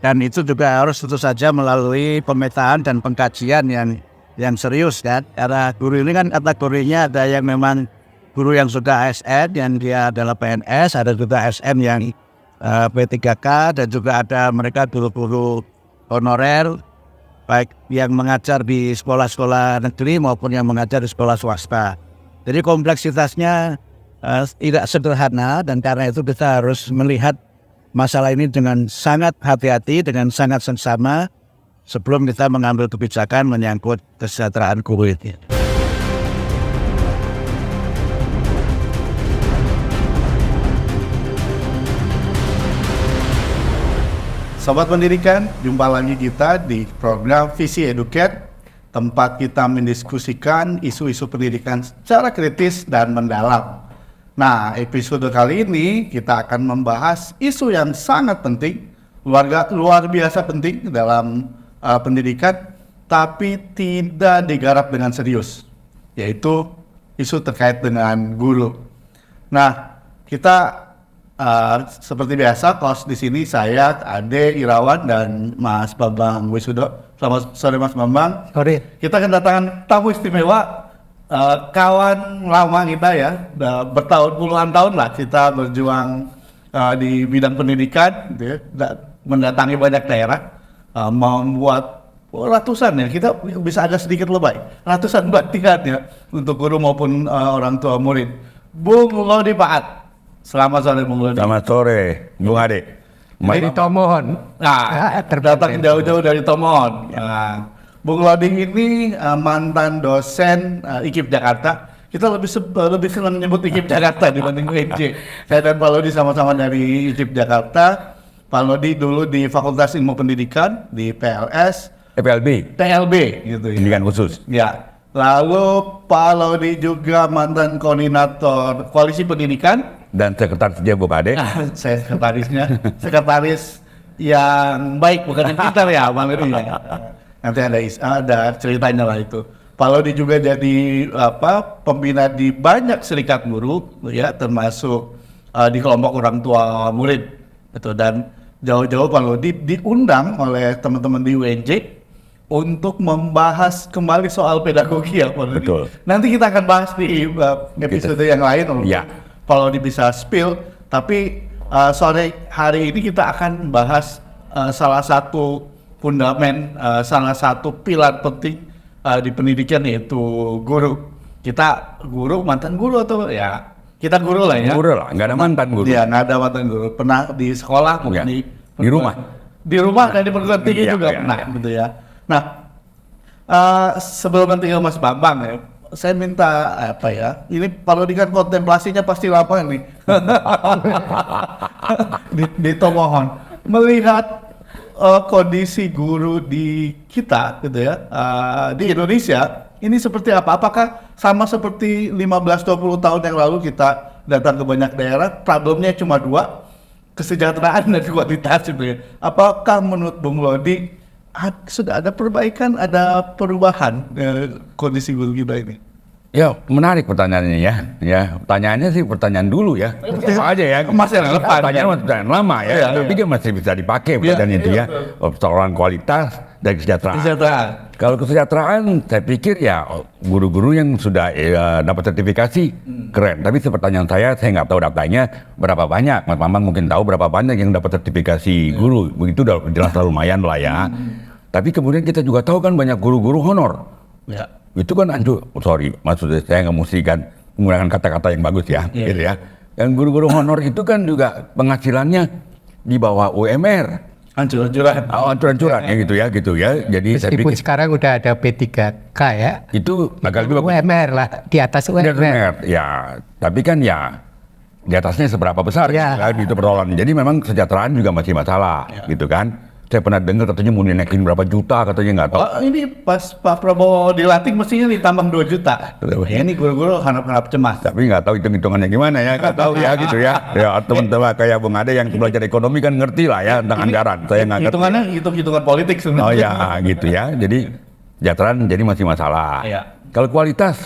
Dan itu juga harus tentu saja melalui pemetaan dan pengkajian yang serius kan. Karena guru ini kan kategorinya ada yang memang guru yang sudah ASN yang dia adalah PNS, ada juga ASN yang P3K, dan juga ada mereka guru-guru honorer baik yang mengajar di sekolah-sekolah negeri maupun yang mengajar di sekolah swasta. Jadi kompleksitasnya tidak sederhana, dan karena itu kita harus melihat masalah ini dengan sangat hati-hati, dengan sangat seksama sebelum kita mengambil kebijakan menyangkut kesejahteraan guru ini. Sobat Pendidikan, jumpa lagi kita di program Visi Educate, tempat kita mendiskusikan isu-isu pendidikan secara kritis dan mendalam. Nah, episode kali ini kita akan membahas isu yang sangat penting, luar biasa penting dalam pendidikan, tapi tidak digarap dengan serius, yaitu isu terkait dengan guru. Nah, kita seperti biasa, host di sini saya, Ade Irawan, dan Mas Bambang Wisudo. Selamat sore Mas Bambang. Sore. Kita kedatangan tamu istimewa, kawan lama kita ya, puluhan tahun lah kita berjuang di bidang pendidikan, gitu ya, mendatangi banyak daerah, membuat ratusan ya, kita bisa agak sedikit lebay, ratusan pelatihan ya untuk guru maupun orang tua murid. Bung Lodi Paat. Selamat sore Bung Lodi. Selamat sore Bung Ade. Dari Tomohon. Nah, datang jauh-jauh dari Tomohon. Nah, Bung Lodi ini mantan dosen IKIP Jakarta. Kita lebih senang menyebut IKIP Jakarta dibanding UNJ. Saya dan Pak Lodi sama-sama dari IKIP Jakarta. Pak Lodi dulu di Fakultas Ilmu Pendidikan di PLB gitu ya. Pendidikan khusus. Ya. Lalu Pak Lodi juga mantan koordinator Koalisi Pendidikan Dan sekretaris dia Bung Ade. Saya sekretaris yang baik, bukan yang pintar ya, Bang Lodi. Nanti ada ceritanya lah itu. Pak Lodi juga jadi pembina di banyak serikat guru, ya, termasuk di kelompok orang tua murid, gitu. Dan jauh-jauh Pak Lodi diundang oleh teman-teman di UNJ untuk membahas kembali soal pedagogi ya Pak Lodi. Betul. Nanti kita akan bahas di episode yang lain. Ya. Kalau bisa spill, tapi sore hari ini kita akan bahas salah satu fundament, salah satu pilar penting di pendidikan, yaitu guru. Kita guru, mantan guru atau ya kita guru lah ya. Guru lah, nggak ada mantan guru. Iya, nggak ada mantan guru. Pernah di sekolah, mungkin Ya. di rumah. Di rumah dan di perguruan tinggi Ya, juga ya, pernah, ya. gitu ya. Nah, sebelum nanti ke Mas Bambang ya, saya minta ini kalau kan kontemplasinya pasti lama nih di Tomohon, melihat kondisi guru di kita gitu ya, di Indonesia ini seperti apa? Apakah sama seperti 15-20 tahun yang lalu kita datang ke banyak daerah, problemnya cuma dua, kesejahteraan dan kualitas gitu ya? Apakah menurut Bung Lodi sudah ada perbaikan, ada perubahan kondisi guru kita ini? Ya, menarik pertanyaannya ya. Ya, pertanyaannya sih pertanyaan dulu ya. Apa aja ya. Masih relevan. Pertanyaan lama ya. Iya, Tapi dia masih bisa dipakai pertanyaan itu ya. Persoalan kualitas dan kesejahteraan. Kalau kesejahteraan, saya pikir ya guru-guru yang sudah dapat sertifikasi keren. Tapi pertanyaan saya nggak tahu datanya berapa banyak. Mas Bambang mungkin tahu berapa banyak yang dapat sertifikasi guru. Begitu udah jelas lumayan lah ya. Tapi kemudian kita juga tahu kan banyak guru-guru honor. Ya. Itu kan maksudnya saya nggak mesti kan menggunakan kata-kata yang bagus ya, gitu ya. Dan guru-guru honor itu kan juga penghasilannya di bawah UMR. Hancur-hancuran ya gitu ya. Jadi saya meskipun pikir sekarang udah ada P3K ya. itu agak lebih UMR lah, di atas UMR. Ya, tapi kan ya di atasnya seberapa besar Ya. kan, gitu persoalan. Jadi memang kesejahteraan juga masih masalah, gitu kan. Saya pernah dengar katanya mau dinaikin berapa juta, katanya nggak tahu. Oh, ini pas Pak Prabowo dilantik mestinya ditambah 2 juta. Ya, ini guru-guru harap-harap cemas. Tapi nggak tahu hitung-hitungannya gimana ya, nggak tahu ya gitu ya. Ya teman-teman kayak Bung Ade yang belajar ekonomi kan ngerti lah ya tentang anggaran. Saya nggak ngerti. Hitungannya hitung-hitungan politik sebenarnya. Oh ya gitu ya. Jadi kesejahteraan jadi masih masalah. Iya. Kalau kualitas,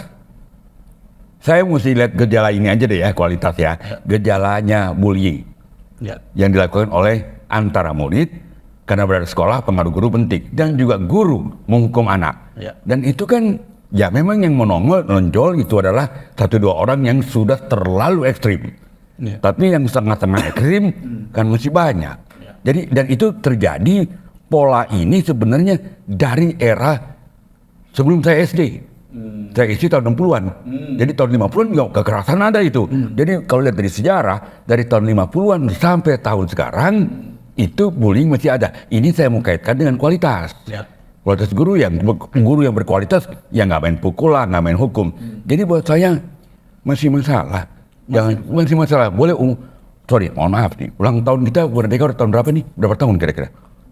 saya mesti lihat gejala ini aja deh ya, kualitas ya. Gejalanya bullying Ya. yang dilakukan oleh antara murid Karena berada di sekolah, pengaruh guru penting. Dan juga guru menghukum anak. Ya. Dan itu kan, ya memang yang menonjol itu adalah 1-2 orang yang sudah terlalu ekstrim. Ya. Tapi yang sangat-sangat ekstrim kan masih banyak. Jadi, dan itu terjadi, pola ini sebenarnya dari era sebelum saya SD. Saya SD tahun 60-an. Jadi tahun 50-an juga kekerasan ada itu. Jadi kalau lihat dari sejarah, dari tahun 50-an sampai tahun sekarang, itu bullying masih ada. Ini saya mau kaitkan dengan kualitas. Ya. Kualitas guru yang berkualitas, ya nggak main pukul lah, nggak main hukum. Jadi buat saya masih masalah. Masih masalah. Boleh, mohon maaf nih. Ulang tahun kita merdeka tahun berapa nih? Berapa tahun kira-kira?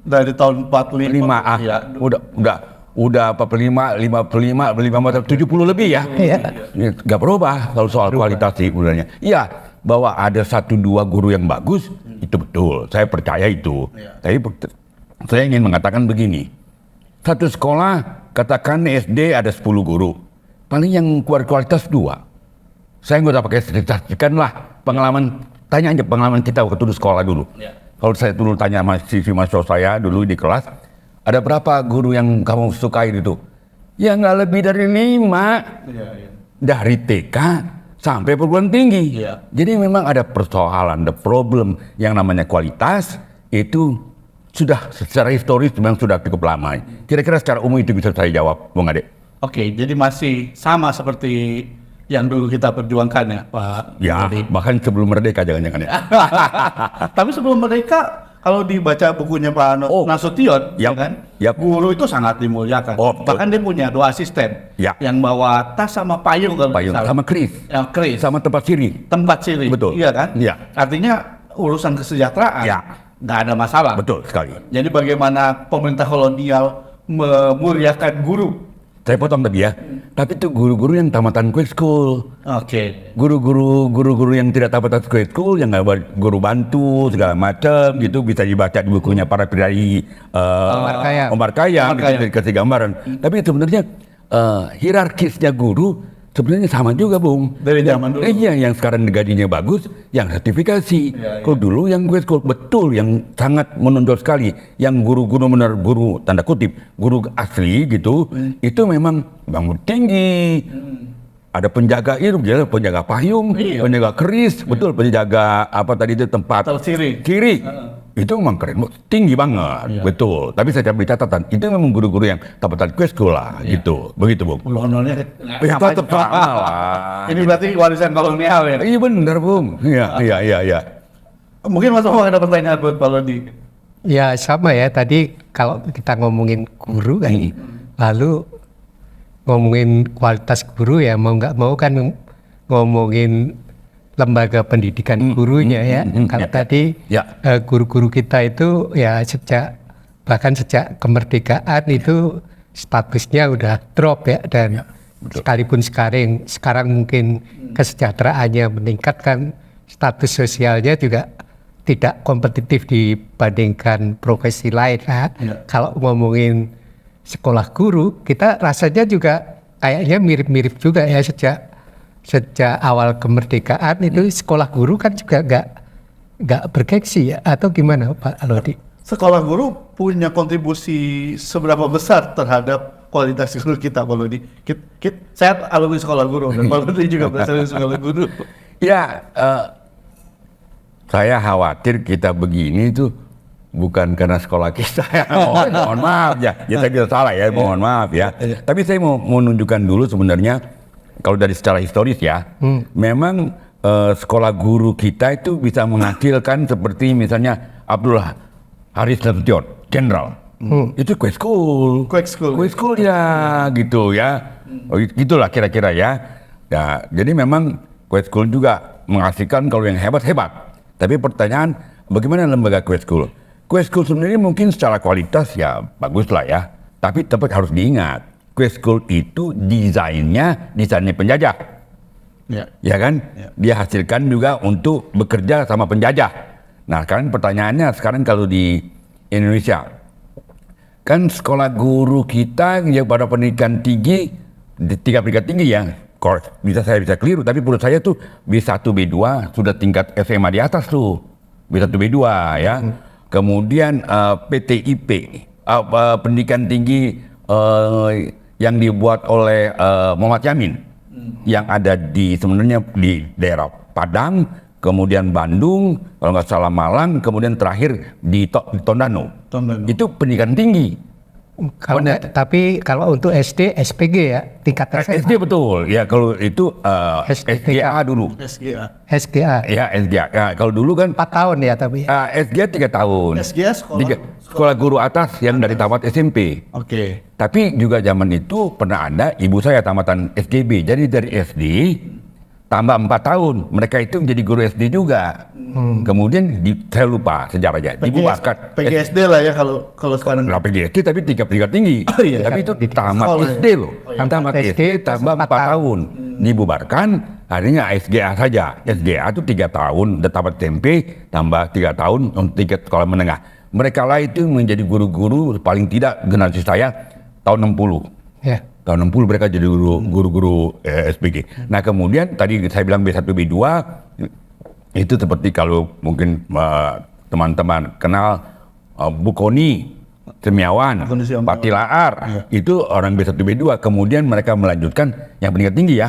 Dari tahun 45. 5 Ya. Udah 45, 70 lebih ya. Iya. Nggak berubah kalau soal kualitas sih sebenarnya. Iya, bahwa ada 1-2 guru yang bagus, itu betul. Saya percaya itu. Tapi saya ingin mengatakan begini. Satu sekolah, katakan SD ada 10 guru. Paling yang kualitas 2. Saya nggak usah pakai statistikan lah. Pengalaman, tanya aja pengalaman kita waktu dulu sekolah dulu. Kalau saya dulu tanya mahasiswa saya dulu di kelas, ada berapa guru yang kamu sukai itu? Ya nggak lebih dari 5. Dari TK sampai perguruan tinggi. Iya. Jadi memang ada persoalan, the problem yang namanya kualitas itu sudah secara historis memang sudah cukup lama. Kira-kira secara umum itu bisa saya jawab, Bung Ade. Oke, jadi masih sama seperti yang dulu kita perjuangkan ya, Pak. Ya, Ade. bahkan sebelum merdeka jangan-jangan ya. Tapi sebelum mereka, kalau dibaca bukunya Pak Nasution, ya kan, guru itu sangat dimuliakan. Betul. Bahkan dia punya 2 asisten yang bawa tas sama payung, kalau Payung misalnya. sama keris, keris, sama tempat siri. tempat siri, Betul. iya kan? Iya. Artinya urusan kesejahteraan Ya. nggak ada masalah. Betul sekali. Jadi bagaimana pemerintah kolonial memuliakan guru? Saya potong tadi ya. Tapi itu guru-guru yang tamatan quick school. Oke. Guru-guru yang tidak tamatan quick school, yang nggak guru bantu segala macam gitu, bisa dibaca di bukunya para priai Omar Khayyam, gitu, dikasih gambaran. Tapi sebenarnya hierarkisnya guru sebenarnya sama juga, Bung. Dari zaman dulu. Iya, yang sekarang gajinya bagus, yang sertifikasi. Kalau dulu yang quick school betul, yang sangat menonjol sekali, yang guru-guru benar guru tanda kutip, guru asli gitu, itu memang bangun tinggi. Ada penjaga itu, penjaga payung, penjaga keris, betul, penjaga apa tadi itu tempat kiri. Itu memang keren, tinggi banget, betul. Tapi saya beri catatan, itu memang guru-guru yang tamatan quick school lah, gitu, begitu, Bung. Kolonialnya Ya, tetap sama lah. Ini berarti warisan kolonial ya? Iya benar, Bung. Iya. Mungkin Mas Omong ada pertanyaan buat Pak Lodi. Ya sama ya, tadi kalau kita ngomongin guru kan, lalu ngomongin kualitas guru ya mau nggak mau kan ngomongin lembaga pendidikan gurunya ya. Kalau tadi guru-guru kita itu ya bahkan sejak kemerdekaan itu statusnya udah drop ya, dan sekalipun sekarang mungkin kesejahteraannya meningkat kan, status sosialnya juga tidak kompetitif dibandingkan profesi lain. Kalau ngomongin sekolah guru, kita rasanya juga kayaknya mirip-mirip juga ya, sejak awal kemerdekaan itu sekolah guru kan juga nggak bergengsi ya, atau gimana Pak Lodi? Sekolah guru punya kontribusi seberapa besar terhadap kualitas guru kita, Pak Lodi? Saya alumni sekolah guru dan Pak Lodi juga berasal dari sekolah guru. Ya, saya khawatir kita begini tuh bukan karena sekolah kita ya. Mohon maaf ya, saya kira salah ya, mohon maaf ya. Tapi saya mau menunjukkan dulu sebenarnya kalau dari secara historis ya, memang sekolah guru kita itu bisa menghasilkan seperti misalnya Abdullah Haris Nasution, Jenderal. Itu quick school ya, gitu ya. Gitulah kira-kira ya. Jadi memang quick school juga menghasilkan kalau yang hebat-hebat. Tapi pertanyaan, bagaimana lembaga quick school? Quick school sendiri mungkin secara kualitas ya bagus lah ya. Tapi tetap harus diingat, quick school itu desainnya penjajah. Ya kan? Dia hasilkan juga untuk bekerja sama penjajah. Nah, sekarang pertanyaannya kalau di Indonesia, kan sekolah guru kita yang pada pendidikan tinggi, 3 pendidikan tinggi ya, saya bisa keliru, tapi menurut saya tuh B1, B2 sudah tingkat SMA di atas tuh, B1, B2 ya. kemudian PTIP, pendidikan tinggi yang dibuat oleh Muhammad Yamin, yang ada sebenarnya di daerah Padang, kemudian Bandung, kalau nggak salah Malang, kemudian terakhir di Tondano. Itu pendidikan tinggi. Tapi kalau untuk SD, SPG ya, tingkat SMA. SD betul, ya kalau itu SGA dulu. SGA. Ya SGA. Ya, kalau dulu kan 4 tahun ya tapi. SGA 3 tahun. SGA sekolah guru atas yang dari tamat SMP. Oke. Tapi juga zaman itu pernah ada ibu saya tamatan SGB. Jadi dari SD tambah 4 tahun. Mereka itu menjadi guru SD juga. Kemudian saya lupa sejarahnya. Dibubarkan. PGSD lah ya kalau sekarang. Lah PGSD tapi tingkat tinggi. Iya. Tapi itu tamat SD loh. Tamat SD tambah 4 tahun. Dibubarkan, akhirnya SGA saja. SGA itu 3 tahun, udah tamat SMP, tambah 3 tahun untuk sekolah menengah. Mereka lah itu menjadi guru-guru paling tidak generasi saya tahun 60. Ya. Tahun 60 mereka jadi guru-guru SPG. Nah kemudian tadi saya bilang B1, B2 itu seperti kalau mungkin teman-teman kenal Bu Koni Semiawan, Pak Tilaar, itu orang B1, B2. Kemudian mereka melanjutkan yang pendidikan tinggi ya,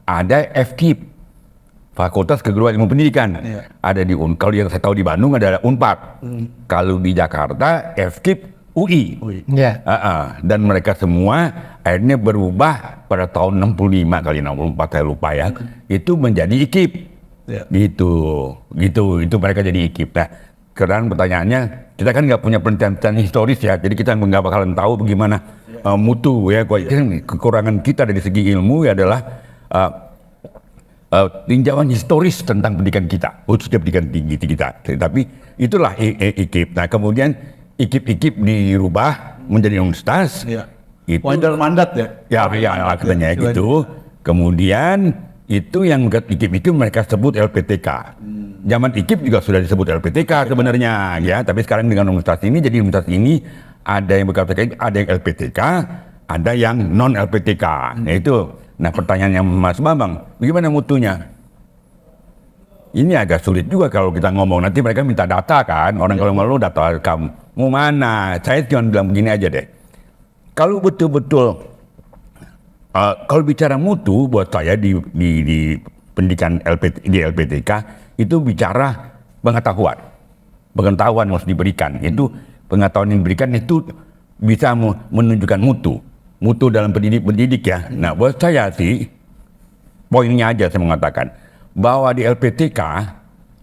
ada FKIP, Fakultas Keguruan Ilmu Pendidikan. Ada di kalau yang saya tahu di Bandung ada Unpad. Kalau di Jakarta FKIP UI. Ya. Dan mereka semua akhirnya berubah pada tahun 65 kali 64 saya lupa ya. Itu menjadi IKIP. Gitu. Itu mereka jadi IKIP. Nah, sekarang pertanyaannya, kita kan nggak punya penelitian historis ya, jadi kita nggak bakalan tahu bagaimana mutu ya. Kekurangan kita dari segi ilmu adalah tinjauan historis tentang pendidikan kita, khususnya pendidikan tinggi kita. Tapi itulah IKIP. Nah kemudian IKIP dirubah menjadi universitas. Itu mandat ya? Ya katanya gitu. Kemudian itu yang IKIP itu mereka sebut LPTK. Zaman IKIP juga sudah disebut LPTK sebenarnya ya. Tapi sekarang dengan universitas ini, jadi universitas ini ada yang LPTK, ada yang LPTK, ada yang non LPTK. Nah itu. Nah pertanyaannya Mas Bambang, bagaimana mutunya? Ini agak sulit juga kalau kita ngomong, nanti mereka minta data kan, orang kalau malu data kamu, mau mana? Saya cuma bilang begini aja deh, kalau betul-betul, kalau bicara mutu buat saya di pendidikan di LPTK, itu bicara pengetahuan harus diberikan, itu pengetahuan yang diberikan itu bisa menunjukkan mutu dalam pendidik ya. Nah buat saya sih, poinnya aja saya mengatakan, bahwa di LPTK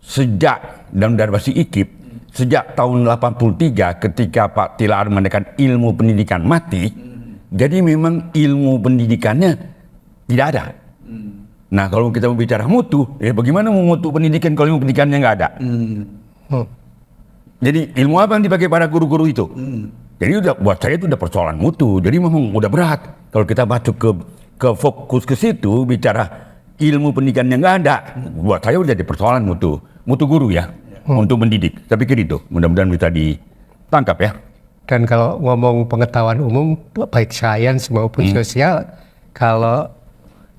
sejak dan dari masih IKIP sejak tahun 83 ketika Pak Tilaar mengadakan ilmu pendidikan mati, jadi memang ilmu pendidikannya tidak ada. Nah kalau kita bicara mutu, ya bagaimana mau mutu pendidikan kalau ilmu pendidikannya nggak ada? Jadi ilmu apa yang dipakai para guru-guru itu? Jadi buat saya itu udah persoalan mutu. Jadi memang udah berat kalau kita masuk ke fokus ke situ bicara ilmu pendidikan yang nggak ada, buat saya udah jadi persoalan mutu guru ya, untuk mendidik. Saya pikir itu mudah-mudahan bisa ditangkap ya. Dan kalau ngomong pengetahuan umum, baik sains maupun sosial, kalau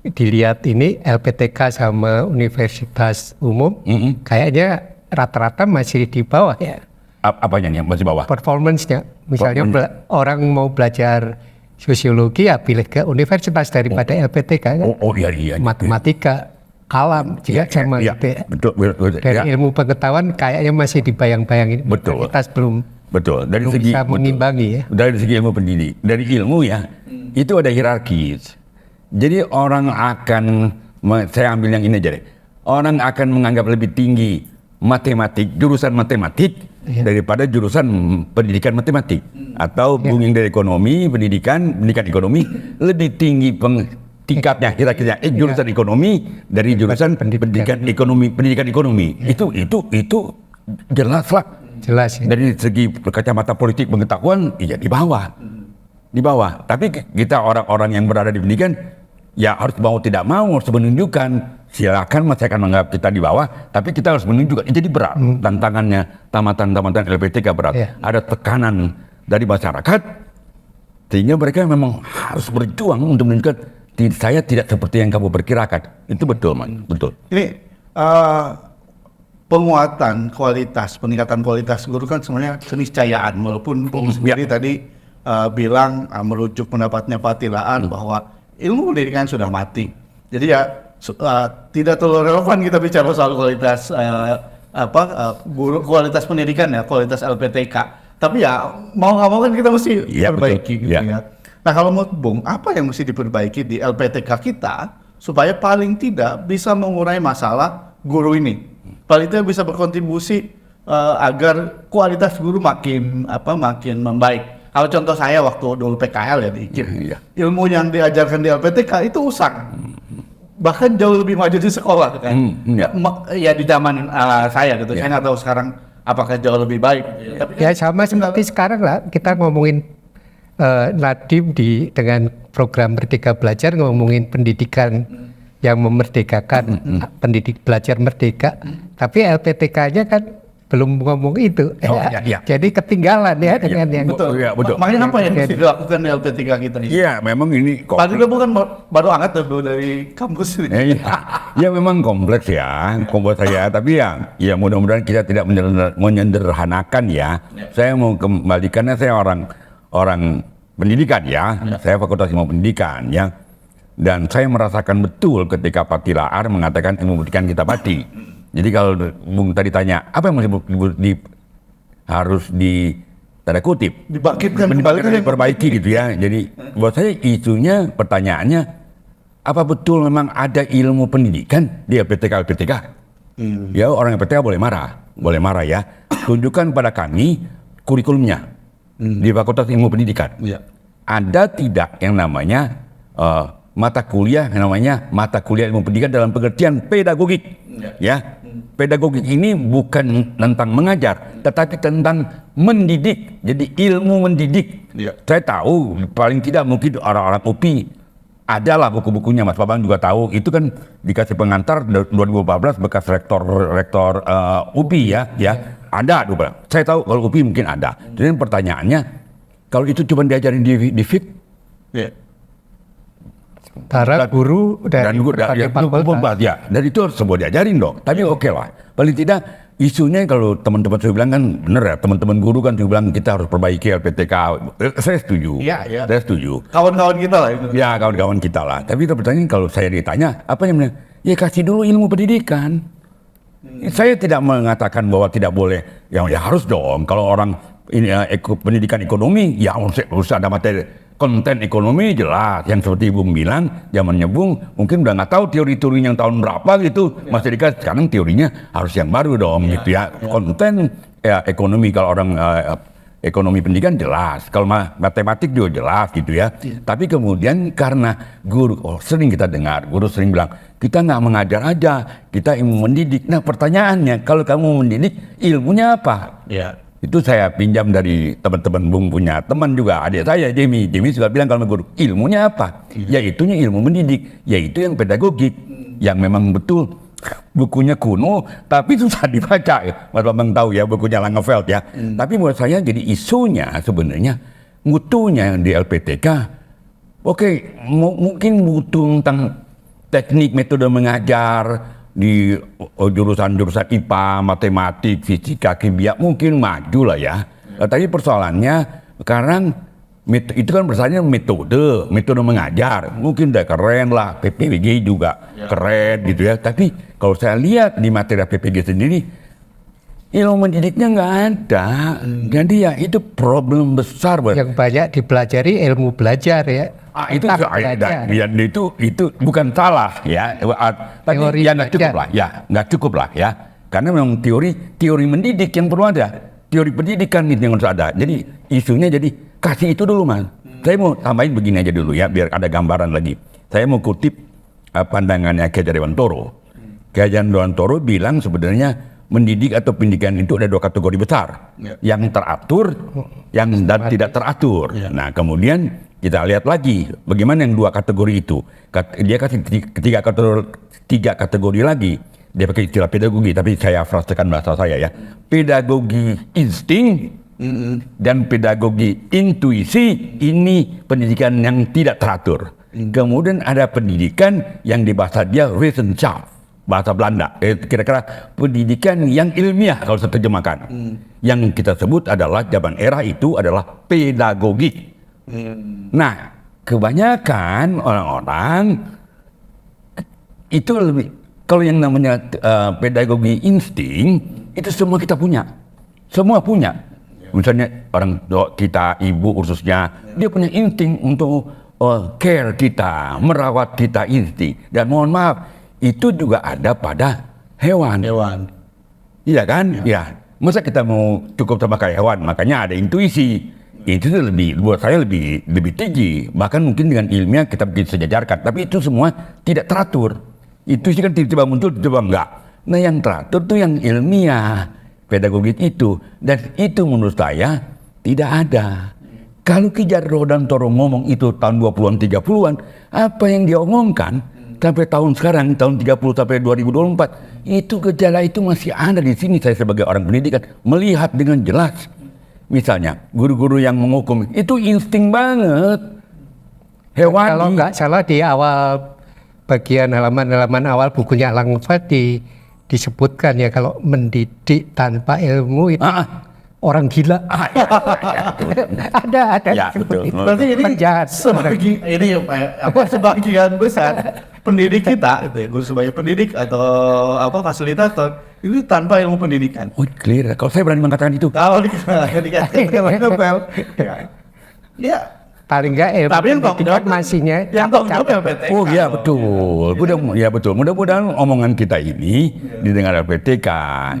dilihat ini LPTK sama universitas umum, kayaknya rata-rata masih di bawah ya. Apanya nih masih bawah? Performance-nya, misalnya orang mau belajar sosiologi ya pilih ke universitas daripada LPTK kan. Iya. Matematika, alam juga sama gitu ya. Betul. Dari ilmu pengetahuan kayaknya masih dibayang-bayangin. Betul. Universitas belum bisa mengimbangi ya. Dari segi ilmu pendidik, dari ilmu ya, itu ada hierarkis. Jadi orang saya ambil yang ini aja deh. Orang akan menganggap lebih tinggi jurusan matematik daripada jurusan pendidikan matematik, atau yang dari ekonomi, pendidikan ekonomi lebih tinggi tingkatnya kira-kira jurusan ekonomi dari jurusan pendidikan ekonomi. Itu jelas lah. Jelas ya. Dari segi kacamata politik pengetahuan, iya di bawah. Tapi kita orang-orang yang berada di pendidikan, ya harus mau tidak mau harus menunjukkan. Silakan saya akan menganggap kita di bawah, tapi kita harus menunjukkan. Jadi berat tantangannya tamatan LPTK berat. Ada tekanan dari masyarakat, sehingga mereka memang harus berjuang untuk menunjukkan saya tidak seperti yang kamu perkirakan. Itu betul, Mas. Betul. Ini penguatan kualitas, peningkatan kualitas guru kan sebenarnya keniscayaan, walaupun Bung sendiri tadi bilang merujuk pendapatnya Pak Tilaan bahwa ilmu pendidikan sudah mati. Jadi ya tidak terlalu relevan kita bicara soal kualitas guru, kualitas pendidikan ya, kualitas LPTK. Tapi ya mau nggak mau kan kita mesti perbaiki gitu ya. Nah kalau menurut Bung, apa yang mesti diperbaiki di LPTK kita supaya paling tidak bisa mengurai masalah guru ini? Paling tidak bisa berkontribusi agar kualitas guru makin membaik. Kalau contoh saya waktu dulu PKL ya di IKIP, ilmu yang diajarkan di LPTK itu usang, bahkan jauh lebih maju di sekolah kan. Ya di zaman saya gitu. Saya nggak tahu sekarang apakah jauh lebih baik. Tapi ya sama seperti sekarang lah kita ngomongin Nadiem dengan program Merdeka Belajar ngomongin pendidikan yang memerdekakan, pendidik belajar merdeka, tapi LPTK-nya kan belum ngomong itu. Jadi ketinggalan ya dengan yang betul. Makanya apa yang mesti dilakukan di LPTK kita ini? Iya, memang ini Tadi bukan baru angkat dari kampus ini. Ya memang kompleks ya, tapi ya mudah-mudahan kita tidak menyederhanakan ya. Saya mau kembalikannya, saya orang pendidikan ya. Saya Fakultas Ilmu Pendidikan ya. Dan saya merasakan betul ketika Pak Tilaar mengatakan ilmu pendidikan kita mati. Jadi kalau Bung tadi tanya, apa yang harus tanda kutip dibangkitkan, diperbaiki gitu ya. Jadi buat saya isunya, pertanyaannya, apa betul memang ada ilmu pendidikan di LPTK? Ya orang LPTK boleh marah ya. Tunjukkan pada kami kurikulumnya di Fakultas Ilmu Pendidikan. Ada tidak yang namanya mata kuliah yang namanya mata kuliah ilmu pendidikan dalam pengertian pedagogik, ya. Pedagogik ini bukan tentang mengajar, tetapi tentang mendidik. Jadi ilmu mendidik. Saya tahu paling tidak mungkin orang-orang UPI adalah buku-bukunya, Mas Babang juga tahu. Itu kan dikasih pengantar 2014 bekas rektor UPI ya. Ada, saya tahu kalau UPI mungkin ada. Jadi pertanyaannya, kalau itu cuma diajarin di FIK, para guru dan fakultas ya, dan itu harus semua diajarin dong. Tapi oke lah, paling tidak isunya kalau teman-teman saya bilang kan bener ya, teman-teman guru kan juga bilang kita harus perbaiki LPTK. Saya setuju. Saya setuju. Kawan-kawan kita lah itu. Ya kawan-kawan kita lah. Tapi pertanyaan kalau saya ditanya apa yang ya kasih dulu ilmu pendidikan. Saya tidak mengatakan bahwa tidak boleh. Ya harus dong. Kalau orang ini pendidikan ekonomi ya harus ada materi. Konten ekonomi jelas, yang seperti Bung bilang, zamannya Bung mungkin udah nggak tahu teori-teori yang tahun berapa gitu, Mas Dika sekarang teorinya harus yang baru dong gitu ya. Konten ekonomi kalau orang ekonomi pendidikan jelas, kalau matematik juga jelas gitu ya. Tapi kemudian karena guru, sering kita dengar, guru sering bilang, kita nggak mengajar aja, kita ilmu mendidik. Nah pertanyaannya, kalau kamu mendidik, ilmunya apa? Itu saya pinjam dari teman-teman Bung punya teman juga, adik saya Jimmy juga bilang kalau guru ilmunya apa? Yaitunya ilmu mendidik, yaitu yang pedagogik, yang memang betul bukunya kuno tapi susah dibaca ya. Mas Bambang tahu ya bukunya Langeveld ya. Tapi menurut saya jadi isunya sebenarnya mutunya di LPTK. Mungkin butuh tentang teknik metode mengajar di jurusan-jurusan IPA, matematik, fisika, kimia mungkin maju lah ya. Tapi persoalannya sekarang itu kan misalnya metode mengajar mungkin udah keren lah, PPG juga keren gitu ya. Tapi kalau saya lihat di materi PPG sendiri ilmu mendidiknya nggak ada. Jadi ya itu problem besar yang banyak dipelajari ilmu belajar ya. Itu bukan salah ya, tapi ya nggak cukup lah ya, karena memang teori mendidik yang perlu ada, teori pendidikan itu yang harus ada. Jadi isunya jadi kasih itu dulu Mas. Saya mau tambahin begini aja dulu ya, biar ada gambaran lagi. Saya mau kutip pandangannya Ki Hajar Dewantoro. Ki Hajar Dewantoro bilang sebenarnya mendidik atau pendidikan itu ada dua kategori besar, yang teratur, yang dan tidak teratur. Nah kemudian kita lihat lagi bagaimana yang dua kategori itu. Dia kasih tiga kategori lagi. Dia pakai istilah pedagogi, tapi saya frasekan bahasa saya ya. Pedagogi insting dan pedagogi intuisi, ini pendidikan yang tidak teratur. Kemudian ada pendidikan yang di bahasa dia Wissenschaft. bahasa Belanda. Kira-kira pendidikan yang ilmiah kalau saya terjemahkan. Yang kita sebut adalah zaman era itu adalah pedagogik. Nah, kebanyakan orang-orang itu lebih, kalau yang namanya pedagogi insting itu semua kita punya, semua punya. Misalnya orang tua kita, ibu khususnya, dia punya insting untuk care kita, merawat kita, insting. Dan mohon maaf, itu juga ada pada hewan. Iya kan? Ya. Masa kita mau cukup sama kayak hewan? Makanya ada intuisi. Itu lebih, buat saya lebih tinggi. Bahkan mungkin dengan ilmiah kita bisa sejajarkan. Tapi itu semua tidak teratur. Itu sih kan tiba-tiba muncul, tiba-tiba enggak. Nah yang teratur tuh yang ilmiah, pedagogik itu. Dan itu menurut saya tidak ada. Kalau Ki Jarwo dan Toro ngomong itu tahun 20-an, 30-an, apa yang dia omongkan sampai tahun sekarang, tahun 30 sampai 2024, itu gejala itu masih ada di sini. Saya sebagai orang pendidikan melihat dengan jelas. Misalnya, guru-guru yang menghukum, itu insting banget. Hewani. Kalau nggak salah di awal bagian halaman-halaman awal bukunya Alang Fati disebutkan ya, kalau mendidik tanpa ilmu itu orang gila. Ada Ya, betul. Berarti ini sebagian besar pendidik kita, gitu ya, guru sebagai pendidik atau fasilitator itu tanpa ilmu pendidikan. Oh, clear. Kalau saya berani mengatakan itu. Kalau dikatakan Nobel, ya. Paling nggak ilmu Tapi yang pendidikan masihnya yang jawab LPTK. Oh iya betul. Mudah-mudahan omongan kita ini didengar LPTK.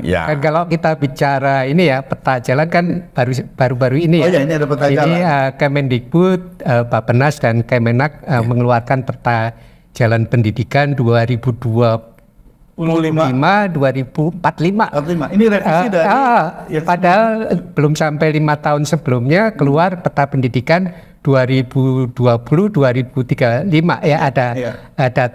Ya. Dan kalau kita bicara ini ya, peta jalan kan baru-baru ini ya. Oh ya, ini ada peta jalan. Ini Kemendikbud, Bappenas dan Kemenak mengeluarkan peta jalan pendidikan 2025 2045. Ini revisi dari Padahal belum sampai 5 tahun sebelumnya keluar peta pendidikan 2020-2035 ya, ada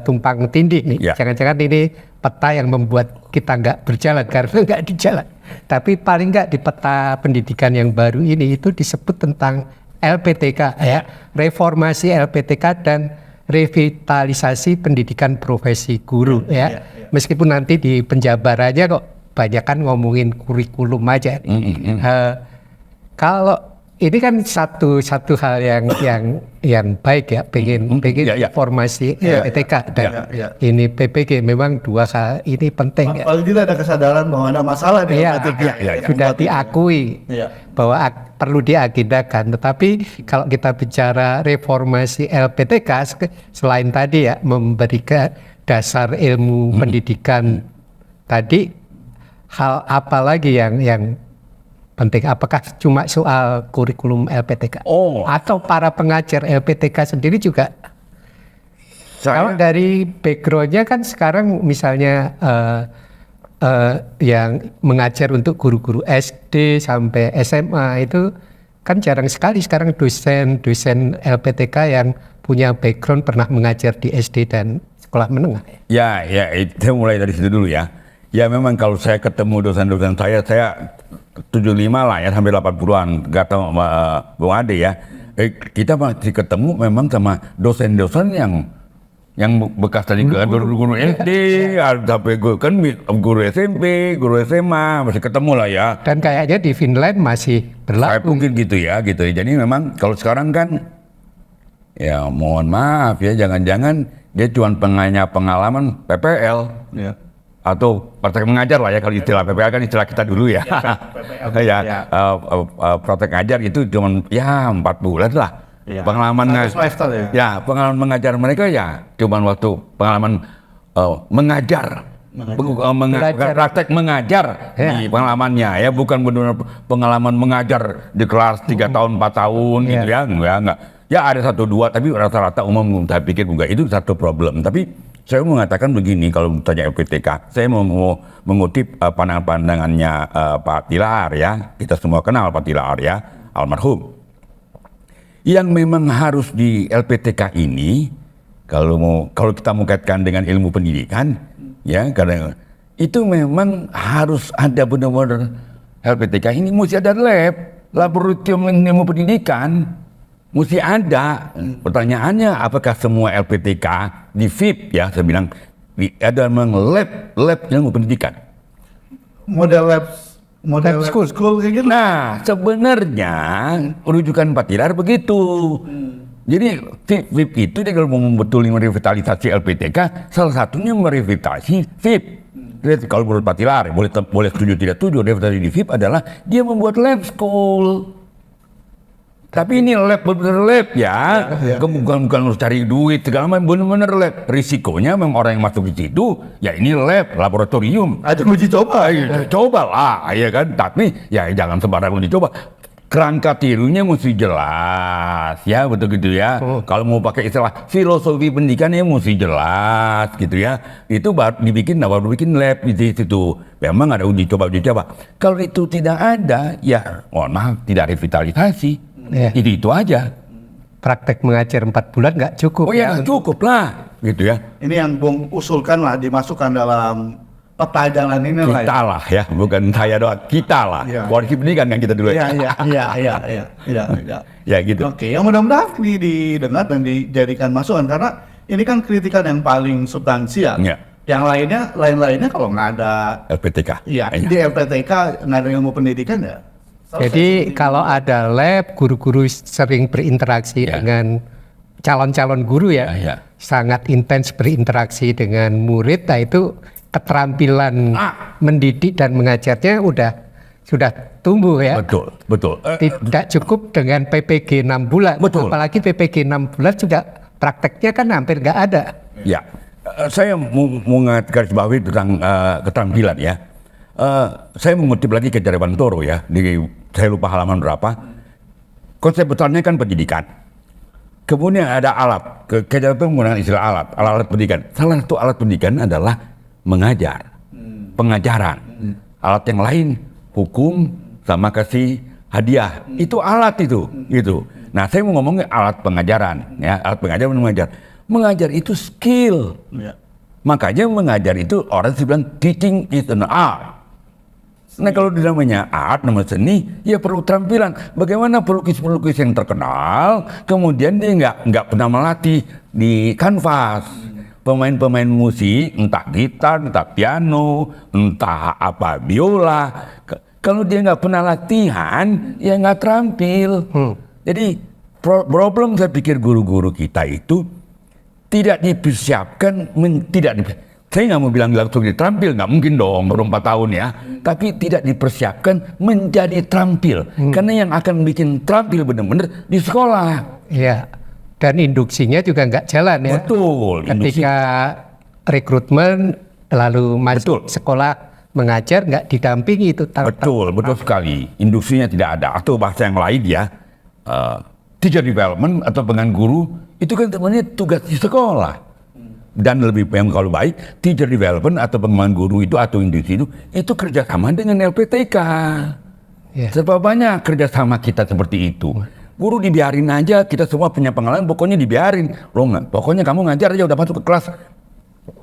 tumpang tindih nih. Ya. Jangan-jangan ini peta yang membuat kita nggak berjalan karena nggak di jalan. Tapi paling nggak di peta pendidikan yang baru ini itu disebut tentang LPTK ya, reformasi LPTK dan revitalisasi pendidikan profesi guru ya. Meskipun nanti di penjabarannya kok banyak kan ngomongin kurikulum aja. Kalau ini kan satu hal yang baik ya, pengen formasi LPTK dan ini PPG, memang dua hal ini penting ya. Paling tidak ada kesadaran bahwa ada masalah di LPTK. Sudah diakui bahwa perlu diagendakan. Tetapi kalau kita bicara reformasi LPTK, selain tadi ya memberikan dasar ilmu pendidikan tadi, hal apa lagi yang penting? Apakah cuma soal kurikulum LPTK? Atau para pengajar LPTK sendiri juga? Kalau dari background-nya kan sekarang misalnya yang mengajar untuk guru-guru SD sampai SMA itu kan jarang sekali sekarang dosen LPTK yang punya background pernah mengajar di SD dan sekolah menengah. Ya, saya mulai dari situ dulu ya. Ya memang kalau saya ketemu dosen-dosen saya 75 lah ya, sampai 80-an, nggak tahu Bung Ade ya. Kita masih ketemu memang sama dosen-dosen yang bekas tadi guru SD, sampai guru SMP, guru SMA, masih ketemu lah ya. Dan kayaknya di Finland masih berlaku. Mungkin gitu ya. Jadi memang kalau sekarang kan, ya mohon maaf ya, jangan-jangan dia cuma pengalaman PPL. Atau praktek mengajar lah ya, kalau istilah PPL kan istilah kita dulu ya. Praktek ngajar itu cuma 4 bulan lah. Pengalaman pengalaman mengajar mereka ya cuma waktu pengalaman mengajar. Praktek mengajar di pengalamannya ya, bukan benar pengalaman mengajar di kelas 3 tahun 4 tahun gitu ya. Enggak. Ya ada 1-2, tapi rata-rata umum saya pikir juga itu satu problem. Tapi saya mau mengatakan begini, kalau tanya LPTK, saya mau mengutip pandangannya Pak Tilaar ya. Kita semua kenal Pak Tilaar ya, almarhum. Yang memang harus di LPTK ini, kalau kita mau kaitkan dengan ilmu pendidikan, ya, karena itu memang harus ada benar-benar LPTK ini mesti ada laboratorium ilmu pendidikan. Mesti ada. Pertanyaannya, apakah semua LPTK di FIP ya, saya bilang ada memang lab ilmu pendidikan. Model lab school kayak gitu. Nah, sebenarnya rujukan Pak Tilar begitu. Jadi VIP itu dia kalau mau membetulin merevitalisasi LPTK, salah satunya merevitalisasi VIP. Jadi, kalau menurut Pak Tilar, boleh setuju tidak setuju, revitalisasi di VIP adalah dia membuat lab school. Tapi ini lab benar-benar lab ya, bukan harus cari duit segala macam, benar-benar lab. Risikonya memang orang yang masuk di situ, ya ini lab, laboratorium. Ada uji coba. Cobalah, ya kan. Tapi ya jangan sembarang uji coba. Kerangka tirunya mesti jelas, ya betul gitu ya. Kalau mau pakai istilah filosofi pendidikannya mesti jelas, gitu ya. Itu baru bikin lab di situ. Memang ada uji coba. Kalau itu tidak ada, ya mohon maaf, tidak revitalisasi. Ya. Itu aja. Praktek mengajar 4 bulan nggak cukup. Oh ya, cukup lah, gitu ya. Ini yang Bung usulkan lah dimasukkan dalam peta jalan ini lah. Kita lah ya, bukan saya doang, kita lah. Ya. Koalisi pendidikan yang kita dulu. Iya. Ya gitu. Oke, yang mudah-mudahan ini didengar dan dijadikan masukan karena ini kan kritikan yang paling substansial. Ya. Yang lainnya kalau nggak ada, LPTK. iya di LPTK nggak ada ilmu pendidikan ya. Jadi kalau ada lab, guru-guru sering berinteraksi Ya. dengan calon-calon guru ya, Ya. sangat intens berinteraksi dengan murid. Nah itu keterampilan mendidik dan mengajarnya sudah tumbuh ya. Betul. Tidak cukup dengan PPG 6 bulan. Betul. Apalagi PPG 6 bulan juga prakteknya kan hampir nggak ada. Ya, saya mau garis bawahi tentang keterampilan ya. Saya mengutip lagi ke Jariwan Toro ya, saya lupa halaman berapa. Konsep besarnya kan pendidikan. Kemudian ada alat, Jariwan Toro menggunakan istilah alat pendidikan. Salah satu alat pendidikan adalah mengajar, pengajaran. Alat yang lain, hukum sama kasih hadiah. Itu alat itu, gitu. Nah, saya mau ngomongin alat pengajaran, ya, alat pengajaran mengajar. Mengajar itu skill. Ya. Makanya mengajar itu orang bilang teaching is an art. Nah kalau namanya art, namanya seni, ya perlu keterampilan. Bagaimana pelukis-pelukis yang terkenal, kemudian dia nggak pernah melatih di kanvas. Pemain-pemain musik, entah gitar, entah piano, entah apa biola. Kalau dia nggak pernah latihan, ya nggak terampil. Jadi problem saya pikir guru-guru kita itu tidak dipersiapkan, saya nggak mau bilang langsung terampil, nggak mungkin dong, baru 4 tahun ya. Tapi tidak dipersiapkan menjadi terampil, karena yang akan bikin terampil benar-benar di sekolah. Ya, dan induksinya juga nggak jalan ya. Betul. Ketika rekrutmen lalu masuk sekolah mengajar nggak didampingi itu. Betul sekali. Industrinya tidak ada, atau bahasa yang lain ya, teacher development atau pengen guru itu kan temannya tugas di sekolah. Dan lebih yang kalau baik, teacher development atau pengembangan guru itu atau industri itu kerjasama dengan LPTK. Ya. Sebab banyak kerjasama kita seperti itu. Guru dibiarin aja, kita semua punya pengalaman, pokoknya dibiarin. Pokoknya kamu ngajar aja udah masuk ke kelas.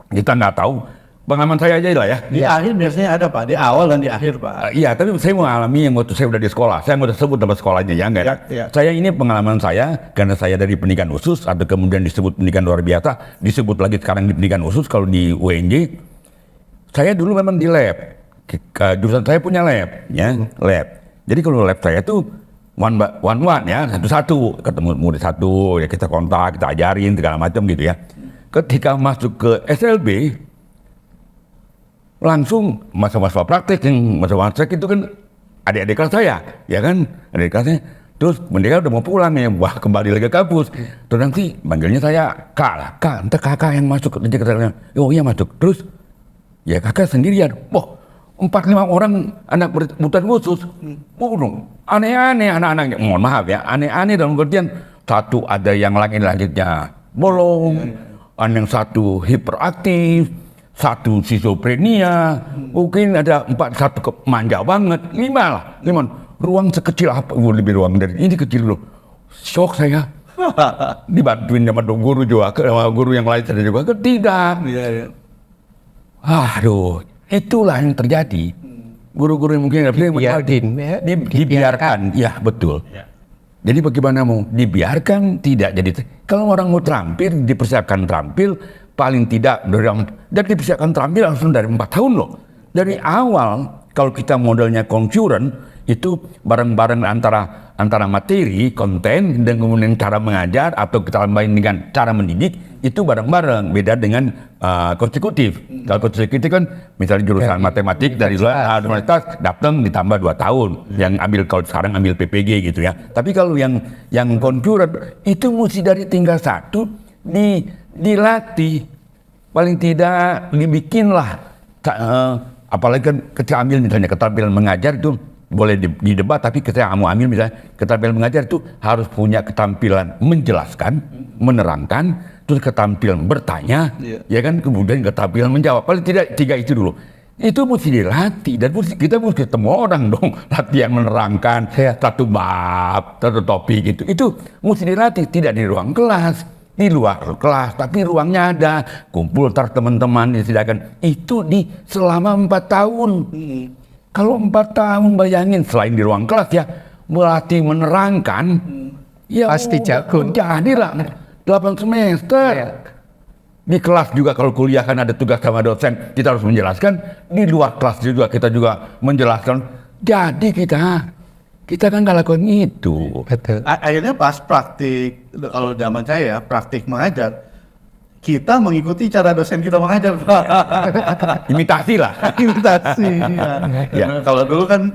Kita nggak tahu. Pengalaman saya aja lah ya. Di akhir biasanya ada Pak, di awal dan di akhir Pak. Iya, tapi saya mengalami yang waktu saya udah di sekolah. Saya mau sebut nama sekolahnya ya, enggak? Ya. Saya ini pengalaman saya karena saya dari pendidikan khusus atau kemudian disebut pendidikan luar biasa, disebut lagi sekarang di pendidikan khusus kalau di UNJ. Saya dulu memang di lab. Jurusan saya punya lab, ya, lab. Jadi kalau lab saya tuh one ya, satu-satu, ketemu murid satu, ya kita kontak, kita ajarin segala macam gitu ya. Ketika masuk ke SLB, langsung masa-masa praktek itu kan adik-adik kelas saya, ya kan, adik kelasnya. Terus mereka udah mau pulang ya, wah kembali lagi ke kampus. Terus nanti manggilnya saya kak, entah kakak yang masuk, nanti kata oh iya masuk. Terus ya kakak sendirian, wah 4-5 orang anak berkebutuhan khusus, aneh-aneh anak-anaknya, mohon maaf ya, aneh-aneh dalam pengertian satu ada yang langit-langitnya bolong, yang satu hiperaktif, satu schizophrenia, mungkin ada 4, satu manja banget, 5 ruang sekecil apa, lebih ruang dari ini kecil loh, shock saya, dibantuin sama guru juga, sama guru yang lain saya juga, tidak, aduh, itulah yang terjadi, guru-guru yang mungkin dibiarkan, ya betul. Jadi bagaimana mau dibiarkan tidak jadi, kalau orang mau terampil, dipersiapkan terampil, paling tidak dan bisa akan terampil langsung dari 4 tahun loh. Dari awal kalau kita modelnya concurrent itu bareng-bareng antara materi, konten, dan kemudian cara mengajar atau kita tambahin dengan cara mendidik itu bareng-bareng. Beda dengan konsekutif. Kalau konsekutif kan misalnya jurusan matematik dari luar universitas datang ditambah 2 tahun. Yang ambil kalau sekarang ambil PPG gitu ya. Tapi kalau yang concurrent itu mesti dari tingkat 1 dilatih, paling tidak dibikinlah, apalagi kan ketika ambil misalnya keterampilan mengajar itu boleh didebat, tapi ketika kamu ambil misalnya keterampilan mengajar itu harus punya keterampilan menjelaskan, menerangkan, terus keterampilan bertanya, ya kan, kemudian keterampilan menjawab, paling tidak 3 itu dulu. Itu mesti dilatih dan kita mesti ketemu orang dong, latihan menerangkan satu bab, satu topik gitu. Itu mesti dilatih, tidak di ruang kelas. Di luar kelas, tapi ruangnya ada, kumpul ntar teman-teman disediakan. Itu selama 4 tahun. Kalau 4 tahun bayangin, selain di ruang kelas ya, melatih menerangkan, ya pasti jago. Jadilah 8 semester. Di kelas juga kalau kuliah kan ada tugas sama dosen, kita harus menjelaskan. Di luar kelas juga kita juga menjelaskan. Jadi kita kan nggak lakukan itu. Betul. Akhirnya pas praktik, kalau zaman saya praktik mengajar, kita mengikuti cara dosen kita mengajar. Imitasi lah. Imitasi. Ya. Nah, kalau dulu kan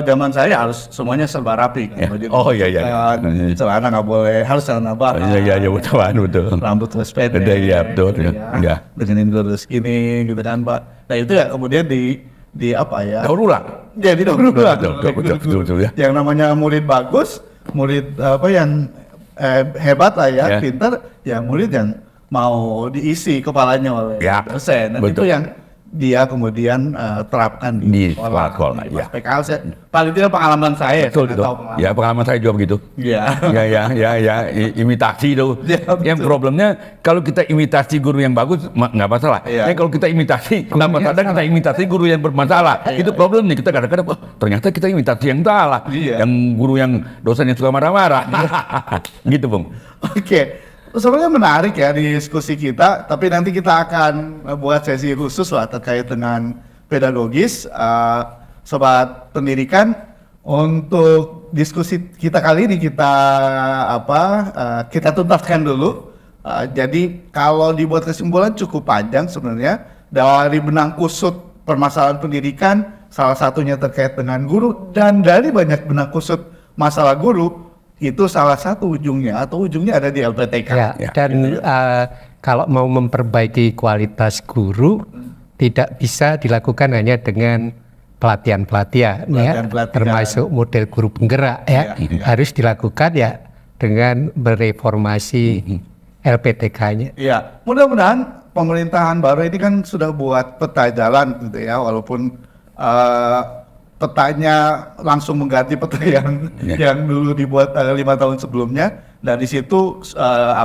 zaman saya harus semuanya serba rapi. Ya. Jadi, Oh iya. celana nggak boleh, harus celana bah. Iya betul. Rambut terus pendek. Iya betul. Ya. Dengan lurus ini gitu kan Pak. Nah itu ya kemudian di apa ya? Daur ulang. Jadi daur ulang. Betul ya. Yang namanya murid bagus, murid apa yang hebat lah ya, pintar, ya murid yang mau diisi kepalanya oleh dosen. Dan itu yang dia kemudian terapkan di sekolah. Ya. PKL paling tidak pengalaman saya. Betul itu. Ya pengalaman saya juga begitu. Ya. Ya, imitasi itu. Yang problemnya kalau kita imitasi guru yang bagus nggak masalah. Ya. Kalau kita imitasi, kadang-kadang kita imitasi guru yang bermasalah. Itu problemnya, kita kadang-kadang ternyata kita imitasi yang salah. Yang guru yang dosen yang suka marah-marah. Gitu Bung. Oke. Sebenarnya menarik ya diskusi kita, tapi nanti kita akan buat sesi khusus lah terkait dengan pedagogis. Sobat pendidikan, untuk diskusi kita kali ini kita tuntaskan dulu. Jadi kalau dibuat kesimpulan cukup panjang sebenarnya dari benang kusut permasalahan pendidikan, salah satunya terkait dengan guru, dan dari banyak benang kusut masalah guru, itu salah satu ujungnya ada di LPTK. Dan kalau mau memperbaiki kualitas guru tidak bisa dilakukan hanya dengan pelatihan, termasuk model guru penggerak harus dilakukan dengan mereformasi LPTK-nya. Ya, mudah-mudahan pemerintahan baru ini kan sudah buat peta jalan gitu ya, walaupun petanya langsung mengganti peta yang dulu dibuat 5 tahun sebelumnya, dan di situ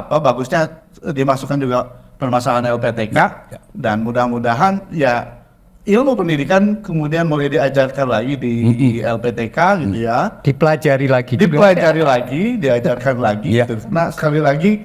bagusnya dimasukkan juga permasalahan LPTK, dan mudah-mudahan ya ilmu pendidikan kemudian mulai diajarkan lagi di LPTK gitu ya, dipelajari lagi, diajarkan lagi. Nah sekali lagi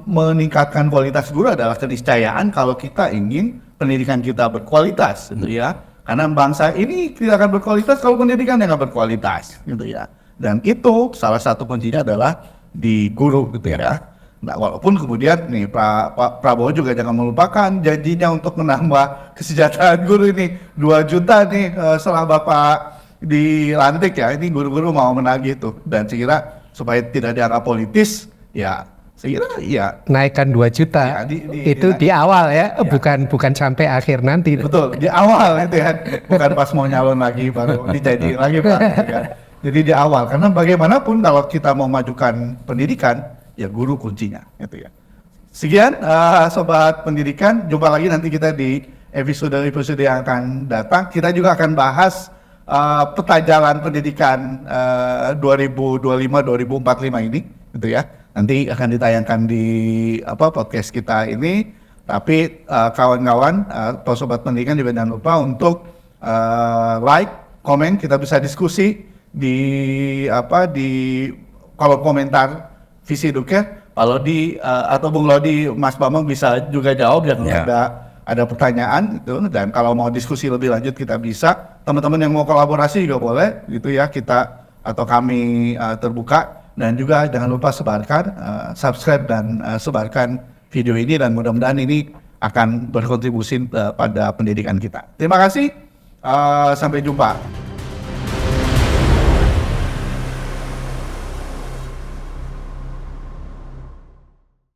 meningkatkan kualitas guru adalah keniscayaan kalau kita ingin pendidikan kita berkualitas gitu ya. Karena bangsa ini tidak akan berkualitas kalau pendidikan yang nggak berkualitas, gitu ya. Dan itu salah satu kuncinya adalah di guru, gitu ya. Nah, walaupun kemudian nih Pak Prabowo juga jangan melupakan janjinya untuk menambah kesejahteraan guru ini 2 juta nih setelah Bapak dilantik ya. Ini guru-guru mau menagih itu. Dan saya kira supaya tidak dianggap politis, ya saya kira ya naikkan 2 juta itu di awal bukan sampai akhir nanti. Betul, di awal itu ya, bukan pas mau nyalon lagi baru dijanjiin lagi Pak. Jadi di awal, karena bagaimanapun kalau kita mau majukan pendidikan, ya guru kuncinya gitu ya. Sekian sobat pendidikan, jumpa lagi nanti kita di episode yang akan datang. Kita juga akan bahas peta jalan pendidikan 2025-2045 ini gitu ya. Nanti akan ditayangkan di podcast kita ini. Tapi kawan-kawan atau sobat pendidikan juga jangan lupa untuk like, komen, kita bisa diskusi di kolom komentar Visi Educare. Kalau atau Bung Lodi, Mas Bambang bisa juga jawab dan ada pertanyaan gitu, dan kalau mau diskusi lebih lanjut kita bisa. Teman-teman yang mau kolaborasi juga boleh gitu ya, kita atau kami terbuka. Dan juga jangan lupa sebarkan, subscribe dan sebarkan video ini, dan mudah-mudahan ini akan berkontribusi pada pendidikan kita. Terima kasih, sampai jumpa.